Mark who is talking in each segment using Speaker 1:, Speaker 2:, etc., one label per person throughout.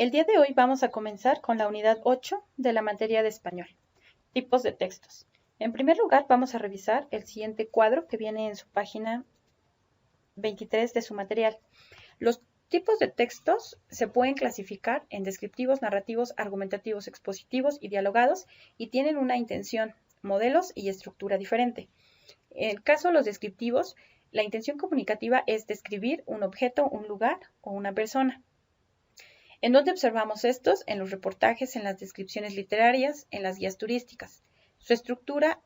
Speaker 1: El día de hoy vamos a comenzar con la unidad 8 de la materia de español, tipos de textos. En primer lugar, vamos a revisar el siguiente cuadro que viene en su página 23 de su material. Los tipos de textos se pueden clasificar en descriptivos, narrativos, argumentativos, expositivos y dialogados y tienen una intención, modelos y estructura diferente. En el caso de los descriptivos, la intención comunicativa es describir un objeto, un lugar o una persona. ¿En dónde observamos estos? En los reportajes, en las descripciones literarias, en las guías turísticas. Su estructura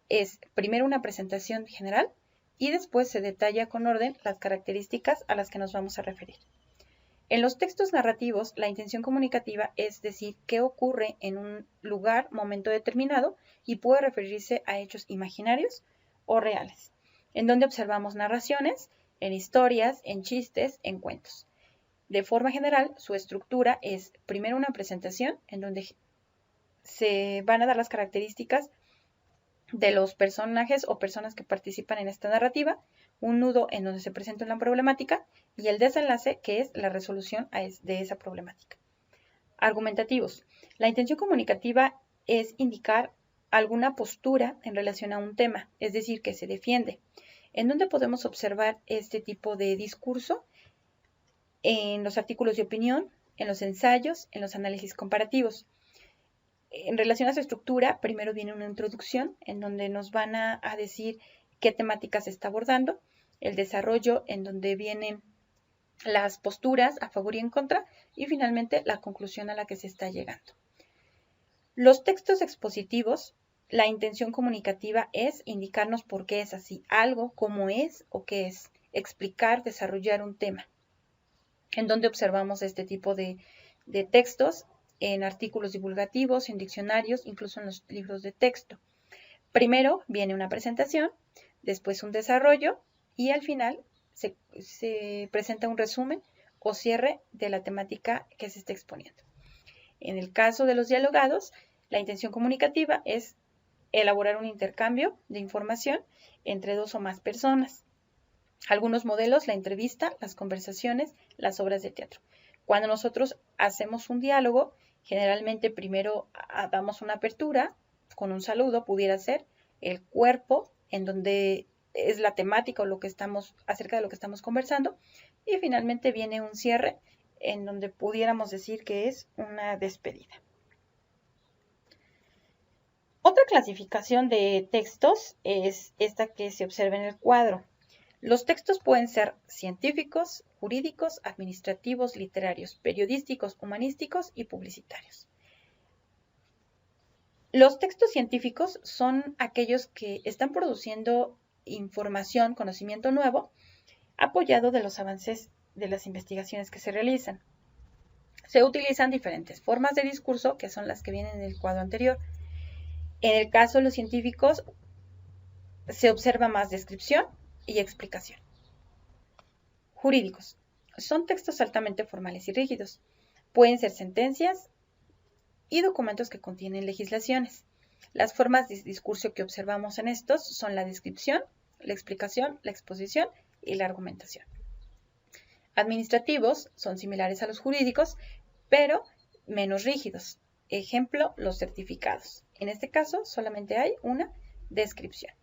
Speaker 1: es primero una presentación general y después se detalla con orden las características a las que nos vamos a referir. En los textos narrativos, la intención comunicativa es decir qué ocurre en un lugar, momento determinado y puede referirse a hechos imaginarios o reales. En donde observamos narraciones, en historias, en chistes, en cuentos. De forma general, su estructura es primero una presentación en donde se van a dar las características de los personajes o personas que participan en esta narrativa, un nudo en donde se presenta una problemática y el desenlace que es la resolución de esa problemática. Argumentativos. La intención comunicativa es indicar alguna postura en relación a un tema, es decir, que se defiende. ¿En dónde podemos observar este tipo de discurso? En los artículos de opinión, en los ensayos, en los análisis comparativos. En relación a su estructura, primero viene una introducción en donde nos van a decir qué temática se está abordando, el desarrollo en donde vienen las posturas a favor y en contra y finalmente la conclusión a la que se está llegando. Los textos expositivos, la intención comunicativa es indicarnos por qué es así, algo, cómo es o qué es, explicar, desarrollar un tema. En donde observamos este tipo de textos en artículos divulgativos, en diccionarios, incluso en los libros de texto. Primero viene una presentación, después un desarrollo y al final se presenta un resumen o cierre de la temática que se está exponiendo. En el caso de los dialogados, la intención comunicativa es elaborar un intercambio de información entre dos o más personas. Algunos modelos, la entrevista, las conversaciones, las obras de teatro. Cuando nosotros hacemos un diálogo, generalmente primero damos una apertura con un saludo, pudiera ser el cuerpo, en donde es la temática o acerca de lo que estamos conversando, y finalmente viene un cierre en donde pudiéramos decir que es una despedida. Otra clasificación de textos es esta que se observa en el cuadro. Los textos pueden ser científicos, jurídicos, administrativos, literarios, periodísticos, humanísticos y publicitarios. Los textos científicos son aquellos que están produciendo información, conocimiento nuevo, apoyado de los avances de las investigaciones que se realizan. Se utilizan diferentes formas de discurso, que son las que vienen en el cuadro anterior. En el caso de los científicos, se observa más descripción y explicación. Jurídicos. Son textos altamente formales y rígidos. Pueden ser sentencias y documentos que contienen legislaciones. Las formas de discurso que observamos en estos son la descripción, la explicación, la exposición y la argumentación. Administrativos son similares a los jurídicos, pero menos rígidos. Ejemplo, los certificados. En este caso, solamente hay una descripción.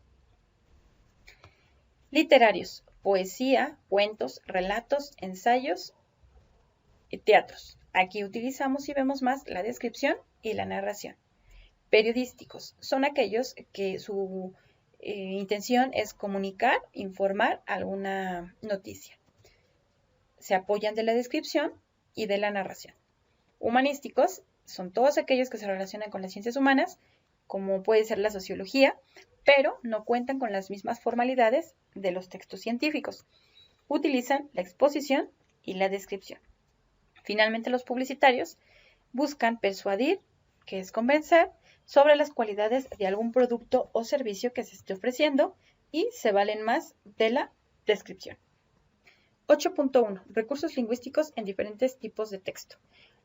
Speaker 1: Literarios, poesía, cuentos, relatos, ensayos y teatros. Aquí utilizamos y vemos más la descripción y la narración. Periodísticos son aquellos que su intención es comunicar, informar alguna noticia. Se apoyan de la descripción y de la narración. Humanísticos son todos aquellos que se relacionan con las ciencias humanas, como puede ser la sociología, pero no cuentan con las mismas formalidades de los textos científicos. Utilizan la exposición y la descripción. Finalmente, los publicitarios buscan persuadir, que es convencer, sobre las cualidades de algún producto o servicio que se esté ofreciendo y se valen más de la descripción. 8.1. Recursos lingüísticos en diferentes tipos de texto.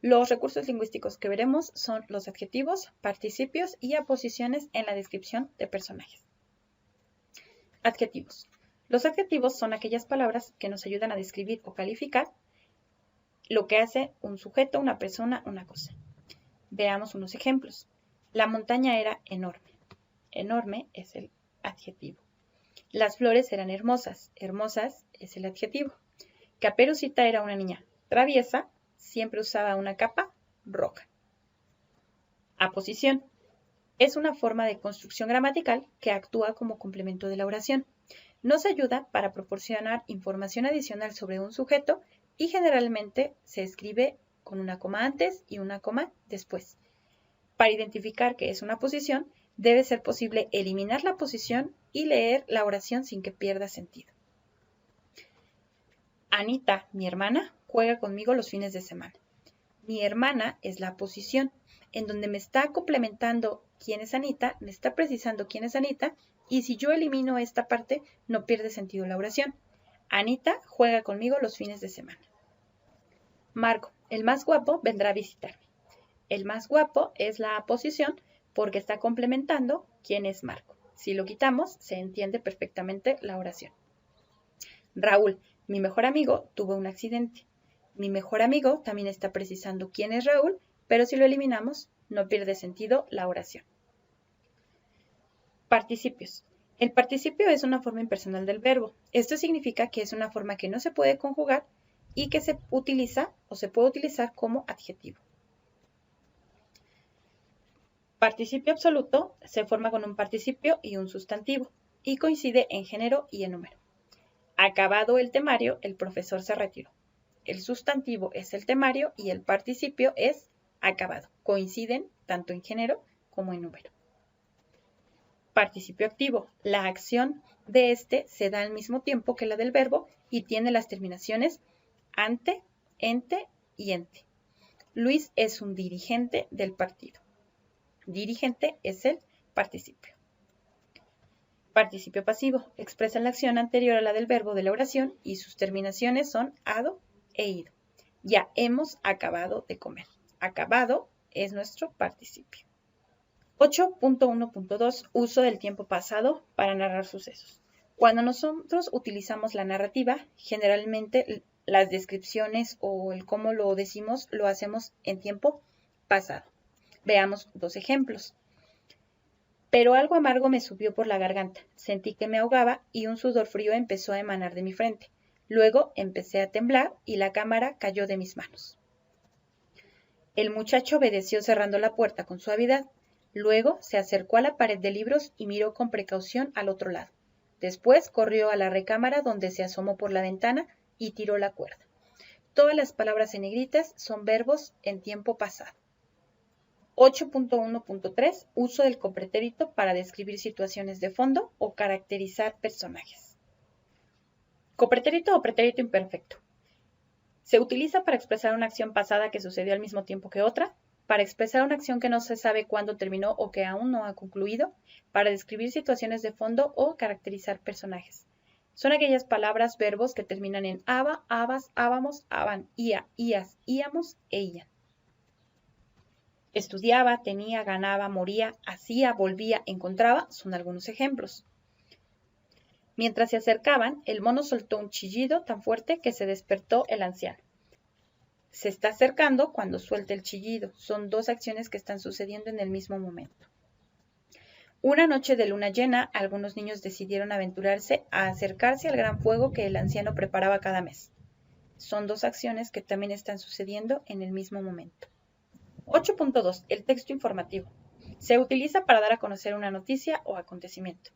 Speaker 1: Los recursos lingüísticos que veremos son los adjetivos, participios y aposiciones en la descripción de personajes. Adjetivos. Los adjetivos son aquellas palabras que nos ayudan a describir o calificar lo que hace un sujeto, una persona, una cosa. Veamos unos ejemplos. La montaña era enorme. Enorme es el adjetivo. Las flores eran hermosas. Hermosas es el adjetivo. Caperucita era una niña traviesa. Siempre usaba una capa roja. Aposición. Es una forma de construcción gramatical que actúa como complemento de la oración. Nos ayuda para proporcionar información adicional sobre un sujeto y generalmente se escribe con una coma antes y una coma después. Para identificar que es una posición, debe ser posible eliminar la posición y leer la oración sin que pierda sentido. Anita, mi hermana, juega conmigo los fines de semana. Mi hermana es la posición, en donde me está complementando quién es Anita, me está precisando quién es Anita, y si yo elimino esta parte, no pierde sentido la oración. Anita juega conmigo los fines de semana. Marco, el más guapo, vendrá a visitarme. El más guapo es la aposición porque está complementando quién es Marco. Si lo quitamos, se entiende perfectamente la oración. Raúl, mi mejor amigo, tuvo un accidente. Mi mejor amigo también está precisando quién es Raúl, pero si lo eliminamos, no pierde sentido la oración. Participios. El participio es una forma impersonal del verbo. Esto significa que es una forma que no se puede conjugar y que se utiliza o se puede utilizar como adjetivo. Participio absoluto se forma con un participio y un sustantivo y coincide en género y en número. Acabado el temario, el profesor se retiró. El sustantivo es el temario y el participio es acabado. Coinciden tanto en género como en número. Participio activo. La acción de este se da al mismo tiempo que la del verbo y tiene las terminaciones ante, ente y ente. Luis es un dirigente del partido. Dirigente es el participio. Participio pasivo. Expresa la acción anterior a la del verbo de la oración y sus terminaciones son ado e ido. Ya hemos acabado de comer. Acabado es nuestro participio. 8.1.2 Uso del tiempo pasado para narrar sucesos. Cuando nosotros utilizamos la narrativa, generalmente las descripciones o el cómo lo decimos lo hacemos en tiempo pasado. Veamos dos ejemplos. Pero algo amargo me subió por la garganta. Sentí que me ahogaba y un sudor frío empezó a emanar de mi frente. Luego empecé a temblar y la cámara cayó de mis manos. El muchacho obedeció cerrando la puerta con suavidad. Luego se acercó a la pared de libros y miró con precaución al otro lado. Después corrió a la recámara donde se asomó por la ventana y tiró la cuerda. Todas las palabras en negritas son verbos en tiempo pasado. 8.1.3 Uso del copretérito para describir situaciones de fondo o caracterizar personajes. Copretérito o pretérito imperfecto. Se utiliza para expresar una acción pasada que sucedió al mismo tiempo que otra, para expresar una acción que no se sabe cuándo terminó o que aún no ha concluido, para describir situaciones de fondo o caracterizar personajes. Son aquellas palabras, verbos que terminan en aba, abas, ábamos, aban, ia, ías, íamos e ian. Estudiaba, tenía, ganaba, moría, hacía, volvía, encontraba, son algunos ejemplos. Mientras se acercaban, el mono soltó un chillido tan fuerte que se despertó el anciano. Se está acercando cuando suelta el chillido. Son dos acciones que están sucediendo en el mismo momento. Una noche de luna llena, algunos niños decidieron aventurarse a acercarse al gran fuego que el anciano preparaba cada mes. Son dos acciones que también están sucediendo en el mismo momento. 8.2. El texto informativo. Se utiliza para dar a conocer una noticia o acontecimiento.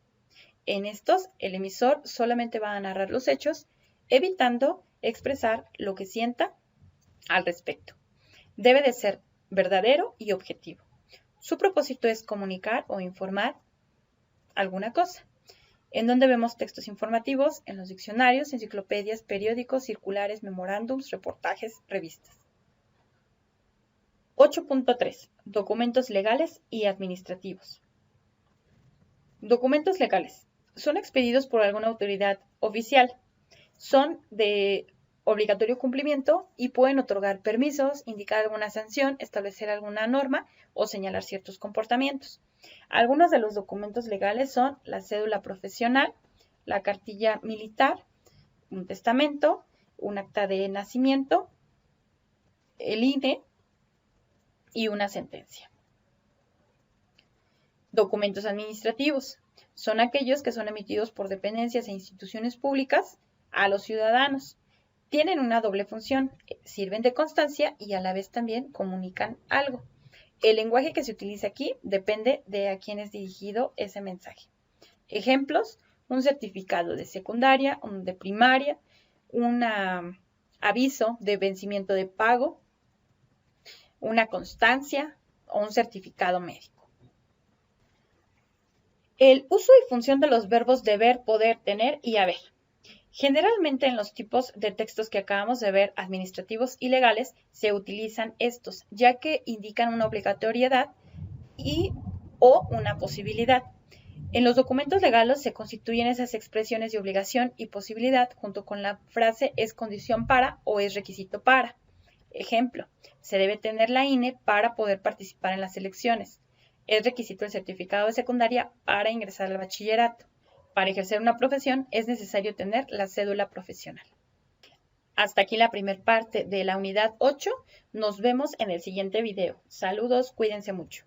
Speaker 1: En estos, el emisor solamente va a narrar los hechos, evitando expresar lo que sienta al respecto. Debe de ser verdadero y objetivo. Su propósito es comunicar o informar alguna cosa. ¿En dónde vemos textos informativos? En los diccionarios, enciclopedias, periódicos, circulares, memorándums, reportajes, revistas. 8.3. Documentos legales y administrativos. Documentos legales. Son expedidos por alguna autoridad oficial. Son de obligatorio cumplimiento y pueden otorgar permisos, indicar alguna sanción, establecer alguna norma o señalar ciertos comportamientos. Algunos de los documentos legales son la cédula profesional, la cartilla militar, un testamento, un acta de nacimiento, el INE y una sentencia. Documentos administrativos. Son aquellos que son emitidos por dependencias e instituciones públicas a los ciudadanos. Tienen una doble función, sirven de constancia y a la vez también comunican algo. El lenguaje que se utiliza aquí depende de a quién es dirigido ese mensaje. Ejemplos: un certificado de secundaria, un de primaria, un aviso de vencimiento de pago, una constancia o un certificado médico. El uso y función de los verbos deber, poder, tener y haber. Generalmente en los tipos de textos que acabamos de ver, administrativos y legales, se utilizan estos, ya que indican una obligatoriedad o una posibilidad. En los documentos legales se constituyen esas expresiones de obligación y posibilidad junto con la frase es condición para o es requisito para. Ejemplo: se debe tener la INE para poder participar en las elecciones. Es requisito el certificado de secundaria para ingresar al bachillerato. Para ejercer una profesión es necesario tener la cédula profesional. Hasta aquí la primera parte de la unidad 8. Nos vemos en el siguiente video. Saludos, cuídense mucho.